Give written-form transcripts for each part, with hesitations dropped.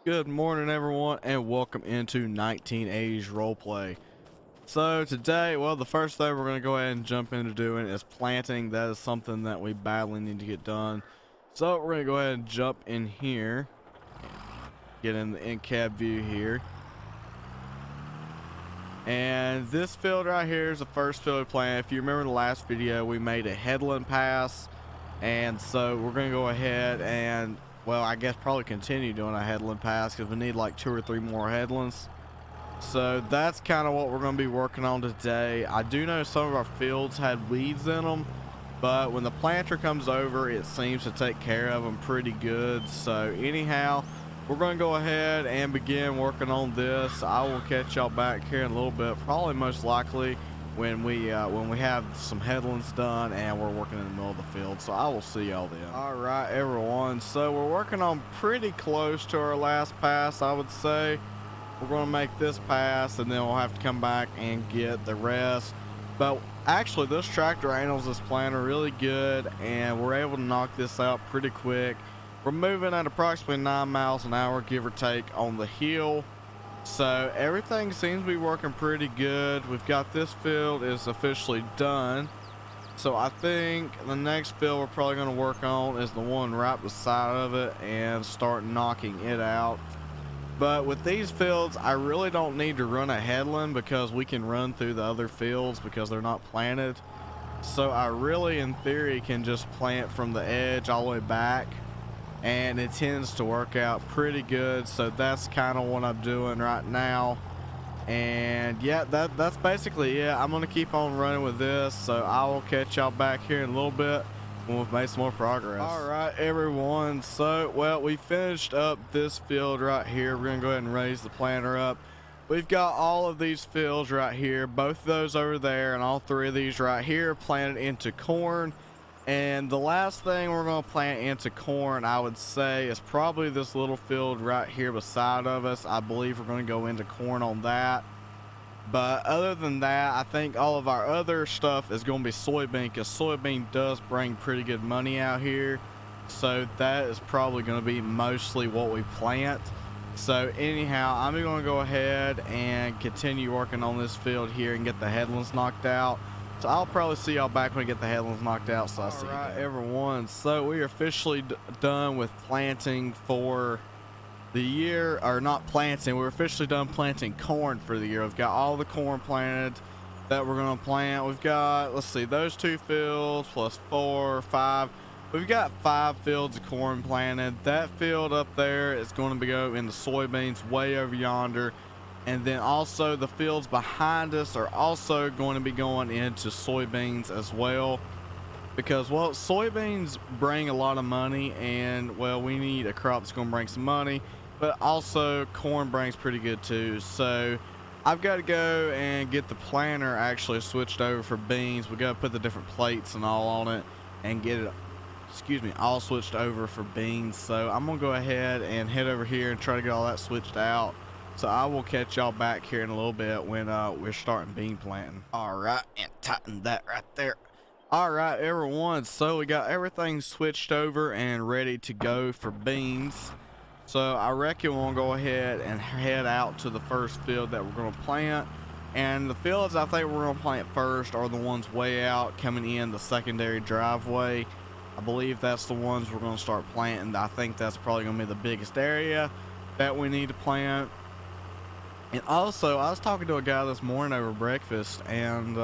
Good morning, everyone, and welcome into 1980s roleplay. So today, well, the first thing we're going to go ahead and jump into doing is planting. That is something that we badly need to get done. So we're going to go ahead and jump in here, get in the in-cab view here. And this field right here is the first field we planted. If you remember the last video, we made a headland pass. And so we're going to go ahead and, well, I guess probably continue doing a headland pass because we need like 2 or 3 more headlands. So that's kind of what we're going to be working on today. I do know some of our fields had weeds in them, but when the planter comes over, it seems to take care of them pretty good. So anyhow, we're going to go ahead and begin working on this. I will catch y'all back here in a little bit, probably most likely when we have some headlands done and we're working in the middle of the field. So I will see y'all then. All right, everyone, so we're working on pretty close to our last pass, I would say. We're going to make this pass and then we'll have to come back and get the rest. But actually, this tractor handles this planter really good and we're able to knock this out pretty quick. We're moving at approximately 9 miles an hour, give or take, on the hill. So everything seems to be working pretty good. We've got this field is officially done. So I think the next field we're probably going to work on is the one right beside of it and start knocking it out. But with these fields, I really don't need to run a headland because we can run through the other fields because they're not planted. So I really, in theory, can just plant from the edge all the way back. And it tends to work out pretty good. So that's kind of what I'm doing right now. And yeah, that's basically it. I'm going to keep on running with this. So I will catch y'all back here in a little bit when we've made some more progress. All right, everyone. So, well, we finished up this field right here. We're going to go ahead and raise the planter up. We've got all of these fields right here, both of those over there, and all 3 of these right here planted into corn. And the last thing we're going to plant into corn, I would say, is probably this little field right here beside of us. I believe we're going to go into corn on that. But other than that, I think all of our other stuff is going to be soybean, because soybean does bring pretty good money out here. So that is probably going to be mostly what we plant. So anyhow, I'm going to go ahead and continue working on this field here and get the headlands knocked out. So I'll probably see y'all back when we get the headlands knocked out. So I'll see you then. All right, everyone. So we are officially done with planting for the year, or not planting. We're officially done planting corn for the year. We've got all the corn planted that we're going to plant. We've got, let's see, those 2 fields plus 4, 5. We've got 5 fields of corn planted. That field up there is going to be go into soybeans way over yonder. And then also the fields behind us are also going to be going into soybeans as well. Because, well, soybeans bring a lot of money and, well, we need a crop that's going to bring some money. But also corn brings pretty good too. So I've got to go and get the planter actually switched over for beans. We got to put the different plates and all on it and get it, all switched over for beans. So I'm going to go ahead and head over here and try to get all that switched out. So I will catch y'all back here in a little bit when we're starting bean planting. All right, and tighten that right there. All right, everyone. So we got everything switched over and ready to go for beans. So I reckon we'll go ahead and head out to the first field that we're going to plant. And the fields I think we're going to plant first are the ones way out coming in the secondary driveway. I believe that's the ones we're going to start planting. I think that's probably going to be the biggest area that we need to plant. And also, I was talking to a guy this morning over breakfast, and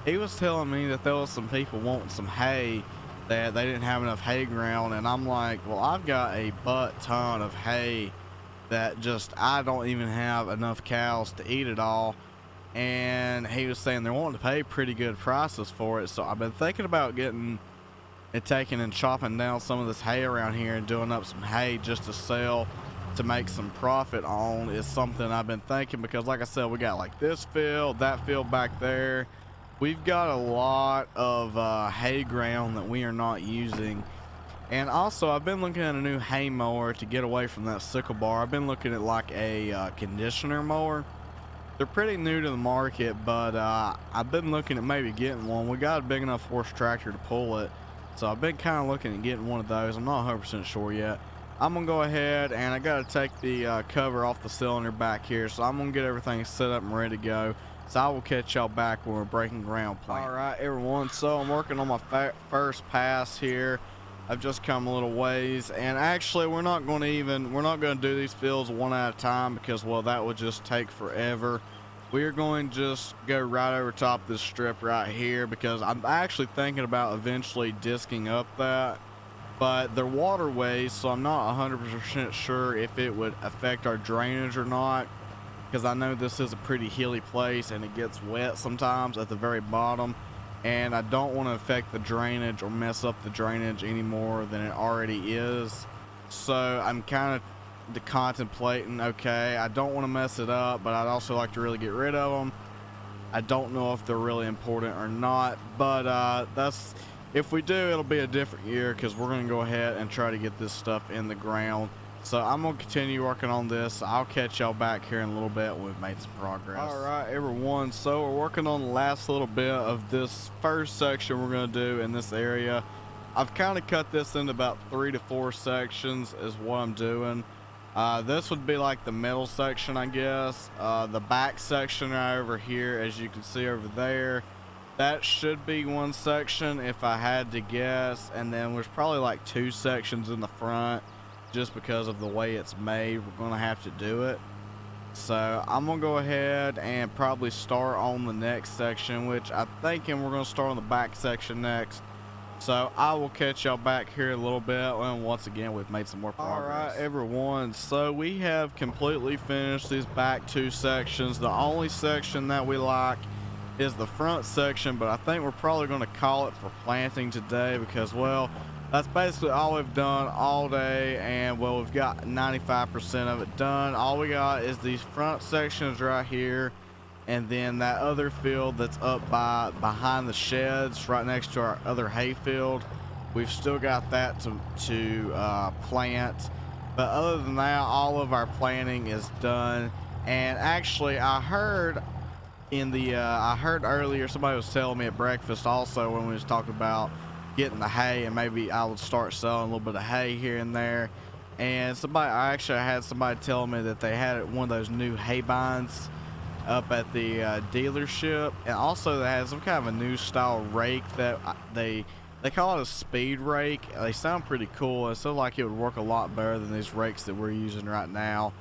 he was telling me that there was some people wanting some hay, that they didn't have enough hay ground. And I'm like, well, I've got a butt ton of hay that just, I don't even have enough cows to eat it all. And he was saying they're wanting to pay pretty good prices for it. So I've been thinking about getting it taken and chopping down some of this hay around here and doing up some hay just to sell, to make some profit on, is something I've been thinking. Because like I said, we got like this field, that field back there. We've got a lot of hay ground that we are not using. And also I've been looking at a new hay mower to get away from that sickle bar. I've been looking at like a conditioner mower. They're pretty new to the market, but I've been looking at maybe getting one. We got a big enough horse tractor to pull it, so I've been kind of looking at getting one of those. I'm not 100% sure yet. I'm gonna go ahead and I gotta take the cover off the cylinder back here, so I'm gonna get everything set up and ready to go. So I will catch y'all back when we're breaking ground planting. All right, everyone. So I'm working on my first pass here. I've just come a little ways, and actually we're not gonna do these fields one at a time because, well, that would just take forever. We are going to just go right over top this strip right here because I'm actually thinking about eventually disking up that. But they're waterways, so I'm not 100% sure if it would affect our drainage or not, because I know this is a pretty hilly place and it gets wet sometimes at the very bottom, and I don't want to affect the drainage or mess up the drainage any more than it already is. So I'm kind of contemplating, okay, I don't want to mess it up, but I'd also like to really get rid of them. I don't know if they're really important or not, but if we do, it'll be a different year because we're going to go ahead and try to get this stuff in the ground. So I'm going to continue working on this. I'll catch y'all back here in a little bit when we've made some progress. All right, everyone. So we're working on the last little bit of this first section we're going to do in this area. I've kind of cut this into about 3 to 4 sections is what I'm doing. This would be like the middle section, I guess. The back section right over here, as you can see over there, that should be one section if I had to guess, and then there's probably like 2 sections in the front just because of the way it's made. We're gonna have to do it. So I'm gonna go ahead and probably start on the next section, which I'm thinking we're gonna start on the back section next. So I will catch y'all back here in a little bit, and once again we've made some more progress. All right, everyone, so we have completely finished these back 2 sections. The only section that we like is the front section, but I think we're probably going to call it for planting today because, well, that's basically all we've done all day, and, well, we've got 95% of it done. All we got is these front sections right here, and then that other field that's up behind the sheds right next to our other hay field. We've still got that to plant, but other than that, all of our planting is done. And actually, I heard earlier somebody was telling me at breakfast also when we was talking about getting the hay, and maybe I would start selling a little bit of hay here and there. And I actually had somebody tell me that they had one of those new hay binds up at the dealership, and also they had some kind of a new style rake that they call it a speed rake. They sound pretty cool. It sounds like it would work a lot better than these rakes that we're using right now.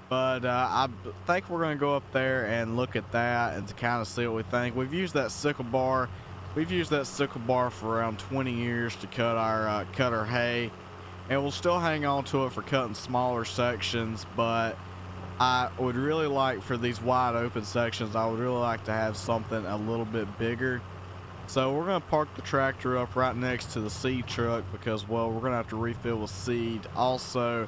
But I think we're going to go up there and look at that and to kind of see what we think. We've used that sickle bar. We've used that sickle bar for around 20 years to cut our hay, and we'll still hang on to it for cutting smaller sections. But I would really like, for these wide open sections, I would really like to have something a little bit bigger. So we're going to park the tractor up right next to the seed truck because, well, we're going to have to refill with seed also.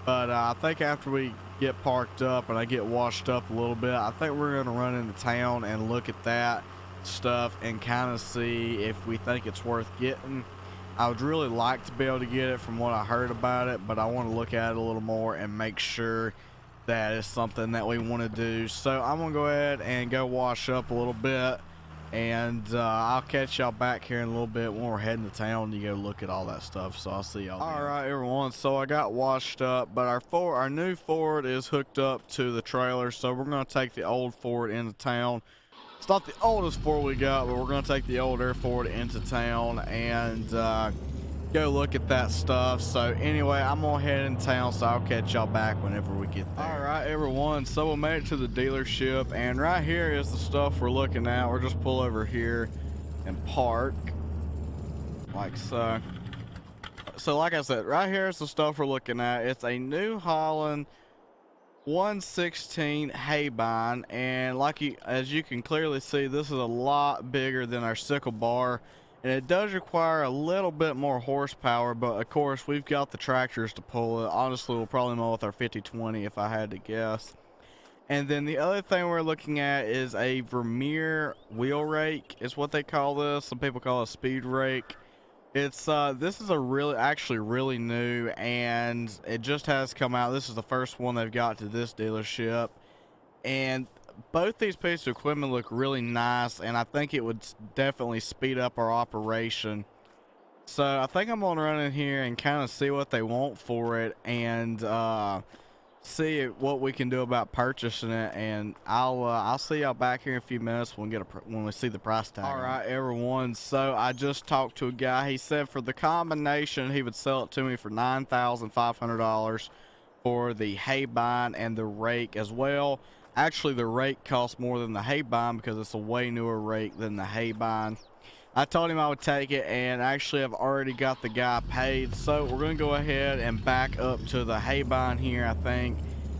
But I think after we get parked up and I get washed up a little bit, I think we're going to run into town and look at that stuff and kind of see if we think it's worth getting. I would really like to be able to get it from what I heard about it, but I want to look at it a little more and make sure that it's something that we want to do. So I'm going to go ahead and go wash up a little bit, and I'll catch y'all back here in a little bit when we're heading to town to go look at all that stuff. So I'll see y'all. All right, everyone. So I got washed up, but our new Ford is hooked up to the trailer. So we're going to take the old Ford into town. It's not the oldest Ford we got, but we're going to take the older Ford into town and go look at that stuff. So anyway, I'm gonna head in town, so I'll catch y'all back whenever we get there. All right, everyone, so we made it to the dealership, and right here is the stuff we're looking at. We'll just pull over here and park like so. So like I said, right here is the stuff we're looking at. It's a New Holland 116 hay bind, and as you can clearly see, this is a lot bigger than our sickle bar. And it does require a little bit more horsepower, but of course we've got the tractors to pull it. Honestly, we'll probably mow with our 50/20 if I had to guess. And then the other thing we're looking at is a Vermeer wheel rake is what they call this. Some people call it a speed rake. It's this is actually really new, and it just has come out. This is the first one they've got to this dealership, and both these pieces of equipment look really nice, and I think it would definitely speed up our operation. So I think I'm gonna run in here and kind of see what they want for it, and see what we can do about purchasing it. And I'll see y'all back here in a few minutes when we see the price tag. All right, everyone. So I just talked to a guy. He said for the combination he would sell it to me for $9,500 for the hay bind and the rake as well. Actually, the rake costs more than the hay bind because it's a way newer rake than the hay bind. I told him I would take it, and actually I've already got the guy paid, so we're going to go ahead and back up to the hay bind here, I think,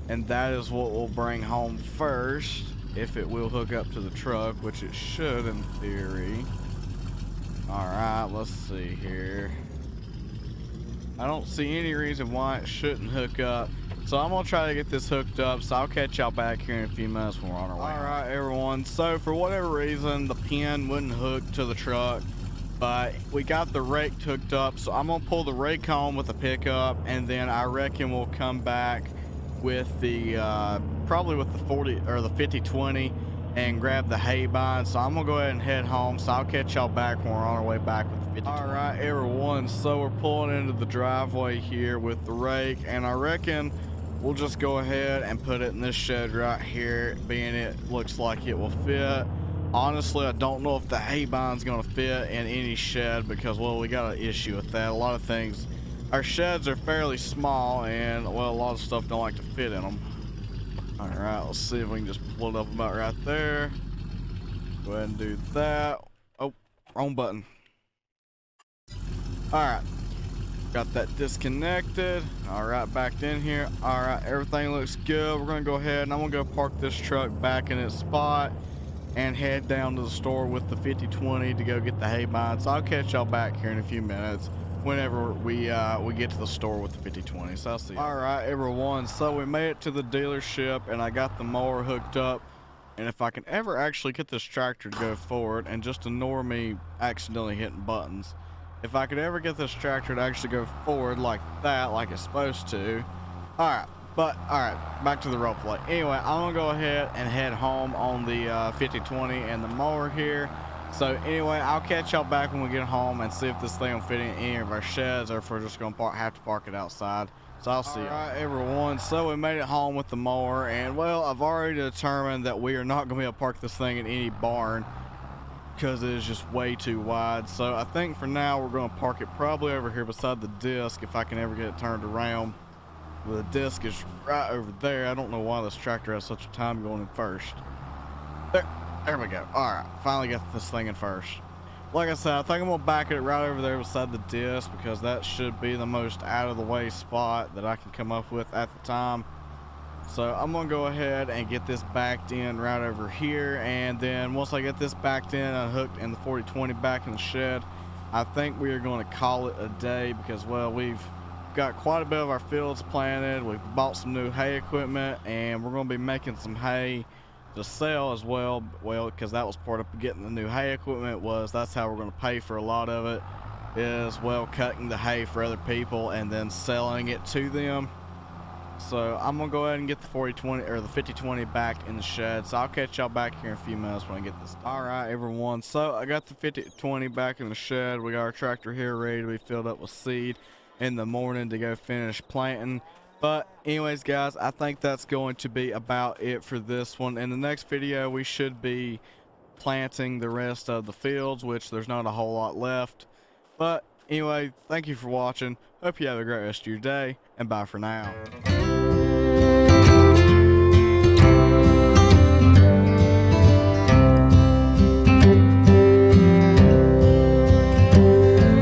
and that is what we'll bring home first, if it will hook up to the truck, which it should in theory. Alright, let's see here. I don't see any reason why it shouldn't hook up. So I'm going to try to get this hooked up, so I'll catch y'all back here in a few minutes when we're on our way. Alright, everyone. So for whatever reason, the pin wouldn't hook to the truck, but we got the rake hooked up, so I'm going to pull the rake home with the pickup, and then I reckon we'll come back with the, probably with the 40 or the 50-20 and grab the hay bind. So I'm going to go ahead and head home, so I'll catch y'all back when we're on our way back with the 50-20. Alright, everyone. So we're pulling into the driveway here with the rake, and I reckon we'll just go ahead and put it in this shed right here, being it looks like it will fit. Honestly, I don't know if the hay bind's gonna fit in any shed because, well, we got an issue with that. A lot of things, our sheds are fairly small, and, well, a lot of stuff don't like to fit in them. All right, let's see if we can just pull it up about right there. Go ahead and do that. Oh, wrong button. All right. Got that disconnected. All right, back in here. All right, everything looks good. We're gonna go ahead and I'm gonna go park this truck back in its spot and head down to the store with the 50-20 to go get the hay bind. So I'll catch y'all back here in a few minutes whenever we get to the store with the 50-20. So I'll see you. All right, everyone. So we made it to the dealership and I got the mower hooked up. And if I can ever actually get this tractor to go forward and just ignore me accidentally hitting buttons. If I could ever get this tractor to actually go forward like that, like it's supposed to. Alright, back to the role play. Anyway, I'm going to go ahead and head home on the 50-20 and the mower here. So anyway, I'll catch y'all back when we get home and see if this thing will fit in any of our sheds or if we're just going to have to park it outside. So I'll see you. Alright, everyone. So we made it home with the mower, and well, I've already determined that we are not going to be able to park this thing in any barn, because it is just way too wide. So I think for now we're going to park it probably over here beside the disc if I can ever get it turned around. Well, the disc is right over there. I don't know why this tractor has such a time going in first. There we go. All right, finally got this thing in first. Like I said, I think I'm going to back it right over there beside the disc because that should be the most out of the way spot that I can come up with at the time. So I'm going to go ahead and get this backed in right over here, and then once I get this backed in and hooked in the 40-20 back in the shed, I think we are going to call it a day because, well, we've got quite a bit of our fields planted. We've bought some new hay equipment, and we're going to be making some hay to sell as well. Well, because that was part of getting the new hay equipment, that's how we're going to pay for a lot of it, is, well, cutting the hay for other people and then selling it to them. So I'm gonna go ahead and get the 40-20 or the 50-20 back in the shed. So I'll catch y'all back here in a few minutes when I get this. All right, everyone. So I got the 50-20 back in the shed. We got our tractor here ready to be filled up with seed in the morning to go finish planting. But anyways, guys, I think that's going to be about it for this one. In the next video, we should be planting the rest of the fields, which there's not a whole lot left. But anyway, thank you for watching. Hope you have a great rest of your day, and bye for now.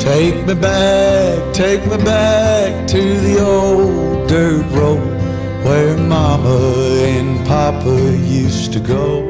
Take me back to the old dirt road where Mama and Papa used to go.